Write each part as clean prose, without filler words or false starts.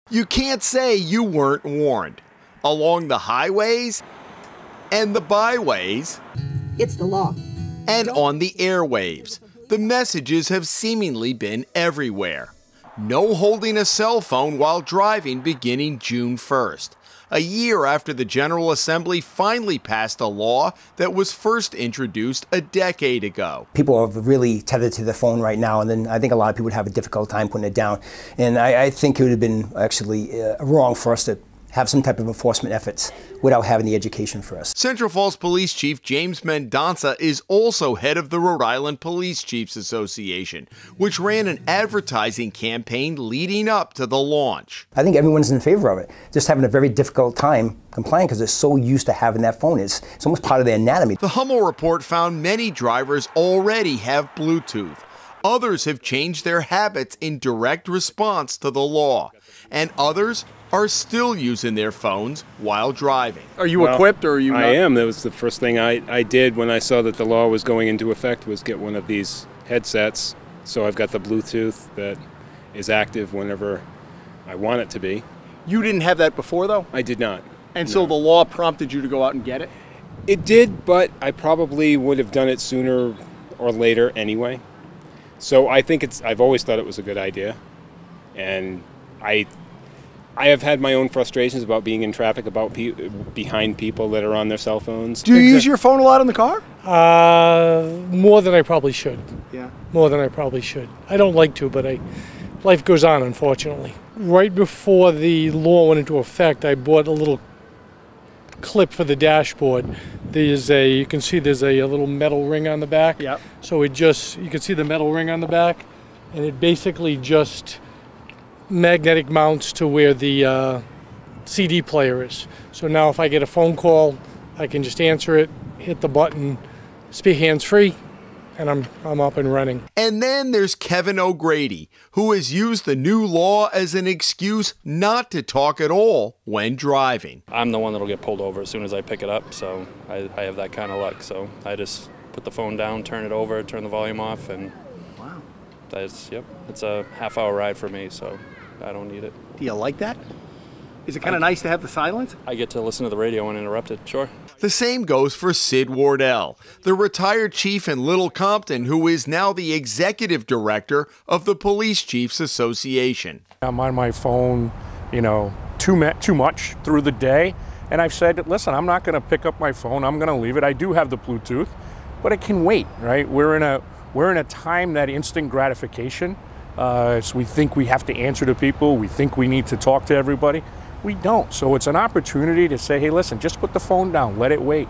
You can't say you weren't warned. Along the highways and the byways, it's the law. And on the airwaves, the messages have seemingly been everywhere. No holding a cell phone while driving beginning June 1st, a year after the General Assembly finally passed a law that was first introduced a decade ago. People are really tethered to the phone right now, and then I think a lot of people would have a difficult time putting it down. And I think it would have been actually wrong for us to have some type of enforcement efforts without having the education for us. Central Falls Police Chief James Mendonca is also head of the Rhode Island Police Chiefs Association, which ran an advertising campaign leading up to the launch. I think everyone's in favor of it. Just having a very difficult time complying because they're so used to having that phone. It's almost part of their anatomy. The Hummel Report found many drivers already have Bluetooth. Others have changed their habits in direct response to the law, and others are still using their phones while driving. Are you equipped or are you not? I am. That was the first thing I did when I saw that the law was going into effect, was get one of these headsets. So I've got the Bluetooth that is active whenever I want it to be. You didn't have that before, though? I did not. And so the law prompted you to go out and get it? It did, but I probably would have done it sooner or later anyway. So I think I've always thought it was a good idea. And I have had my own frustrations about being in traffic, about behind people that are on their cell phones. Do you use your phone a lot in the car? More than I probably should. Yeah. More than I probably should. I don't like to, but life goes on, unfortunately. Right before the law went into effect, I bought a little clip for the dashboard. You can see there's a little metal ring on the back. Yep. So you can see the metal ring on the back, and it basically just magnetic mounts to where the CD player is. So now if I get a phone call, I can just answer it, hit the button, speak hands-free, and I'm up and running. And then there's Kevin O'Grady, who has used the new law as an excuse not to talk at all when driving. I'm the one that'll get pulled over as soon as I pick it up, so I have that kind of luck. So I just put the phone down, turn it over, turn the volume off, and wow, it's a half-hour ride for me, so I don't need it. Do you like that? Is it kind of nice to have the silence? I get to listen to the radio uninterrupted, sure. The same goes for Sid Wardell, the retired chief in Little Compton, who is now the executive director of the Police Chiefs Association. I'm on my phone, too much through the day, and I've said, listen, I'm not going to pick up my phone. I'm going to leave it. I do have the Bluetooth, but it can wait, right? We're in a time that instant gratification. So we think we have to answer to people. We think we need to talk to everybody. We don't. So it's an opportunity to say, hey, listen, just put the phone down, let it wait.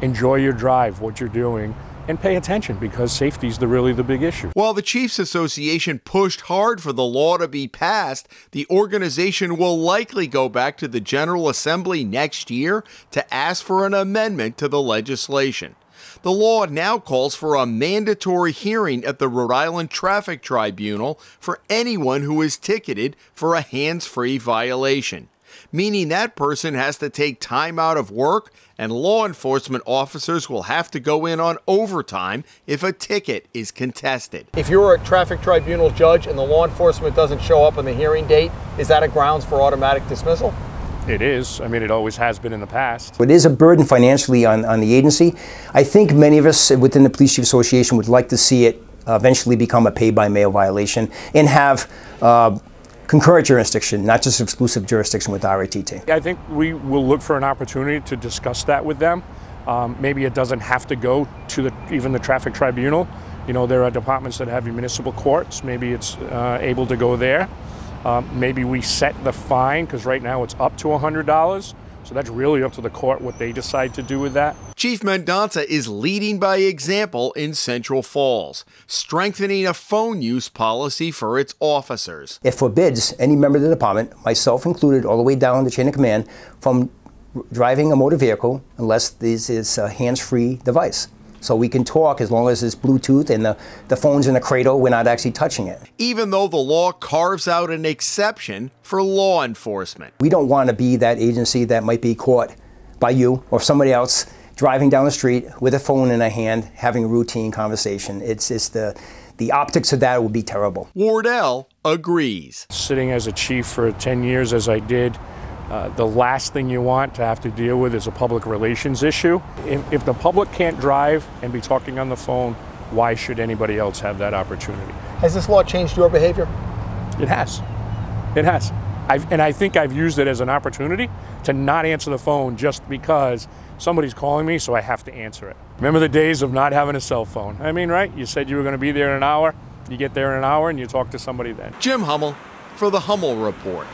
Enjoy your drive, what you're doing, and pay attention, because safety is really the big issue. While the Chiefs Association pushed hard for the law to be passed, the organization will likely go back to the General Assembly next year to ask for an amendment to the legislation. The law now calls for a mandatory hearing at the Rhode Island Traffic Tribunal for anyone who is ticketed for a hands-free violation, meaning that person has to take time out of work, and law enforcement officers will have to go in on overtime if a ticket is contested. If you're a traffic tribunal judge and the law enforcement doesn't show up on the hearing date, is that a grounds for automatic dismissal? It is. I mean, it always has been in the past. It is a burden financially on the agency. I think many of us within the Police Chief Association would like to see it eventually become a pay-by-mail violation and have concurrent jurisdiction, not just exclusive jurisdiction with RITT. I think we will look for an opportunity to discuss that with them. Maybe it doesn't have to go to even the traffic tribunal. There are departments that have municipal courts. Maybe it's able to go there. Maybe we set the fine, because right now it's up to $100. So that's really up to the court what they decide to do with that. Chief Mendonca is leading by example in Central Falls, strengthening a phone use policy for its officers. It forbids any member of the department, myself included, all the way down the chain of command, from driving a motor vehicle unless this is a hands-free device. So we can talk as long as it's Bluetooth and the phone's in the cradle, we're not actually touching it. Even though the law carves out an exception for law enforcement. We don't want to be that agency that might be caught by you or somebody else driving down the street with a phone in a hand, having a routine conversation. It's the the optics of that would be terrible. Wardell agrees. Sitting as a chief for 10 years as I did, the last thing you want to have to deal with is a public relations issue. If the public can't drive and be talking on the phone, why should anybody else have that opportunity? Has this law changed your behavior? It has. It has. And I think I've used it as an opportunity to not answer the phone just because somebody's calling me, so I have to answer it. Remember the days of not having a cell phone? I mean, right? You said you were going to be there in an hour. You get there in an hour and you talk to somebody then. Jim Hummel for the Hummel Report.